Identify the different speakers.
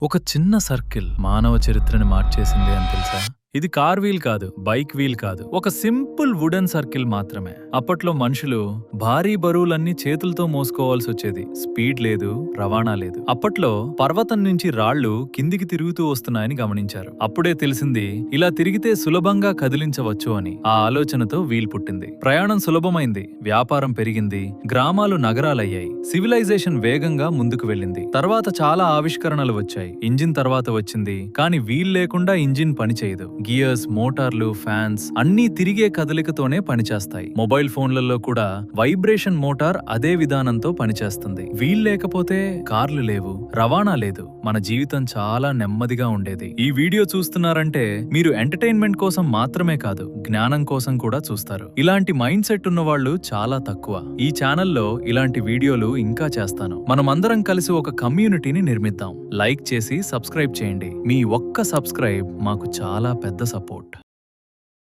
Speaker 1: ఒక చిన్న సర్కిల్ మానవ చరిత్రని మార్చేసింది అని తెలుసా? ఇది కార్ వీల్ కాదు, బైక్ వీల్ కాదు, ఒక సింపుల్ వుడెన్ సర్కిల్ మాత్రమే. అప్పట్లో మనుషులు భారీ బరువులన్నీ చేతులతో మోసుకోవాల్సి వచ్చేది. స్పీడ్ లేదు, రవాణా లేదు. అప్పట్లో పర్వతం నుంచి రాళ్లు కిందికి తిరుగుతూ వస్తున్నాయని గమనించారు. అప్పుడే తెలిసింది ఇలా తిరిగితే సులభంగా కదిలించవచ్చు అని. ఆ ఆలోచనతో వీల్ పుట్టింది. ప్రయాణం సులభమైంది, వ్యాపారం పెరిగింది, గ్రామాలు నగరాలయ్యాయి, సివిలైజేషన్ వేగంగా ముందుకు వెళ్ళింది. తర్వాత చాలా ఆవిష్కరణలు వచ్చాయి. ఇంజిన్ తర్వాత వచ్చింది, కానీ వీల్ లేకుండా ఇంజిన్ పనిచేయదు. గియర్స్, మోటార్లు, ఫ్యాన్స్ అన్నీ తిరిగే కదలికతోనే పనిచేస్తాయి. మొబైల్ ఫోన్లలో కూడా వైబ్రేషన్ మోటార్ అదే విధానంతో పనిచేస్తుంది. వీల్ లేకపోతే కార్లు లేవు, రవాణా లేదు, మన జీవితం చాలా నెమ్మదిగా ఉండేది. ఈ వీడియో చూస్తున్నారంటే మీరు ఎంటర్టైన్మెంట్ కోసం మాత్రమే కాదు, జ్ఞానం కోసం కూడా చూస్తారు. ఇలాంటి మైండ్ సెట్ ఉన్న వాళ్ళు చాలా తక్కువ. ఈ ఛానల్లో ఇలాంటి వీడియోలు ఇంకా చేస్తాను. మనమందరం కలిసి ఒక కమ్యూనిటీని నిర్మిద్దాం. లైక్ చేసి సబ్స్క్రైబ్ చేయండి. మీ ఒక్క సబ్స్క్రైబ్ మాకు చాలా పెద్ద సపోర్ట్.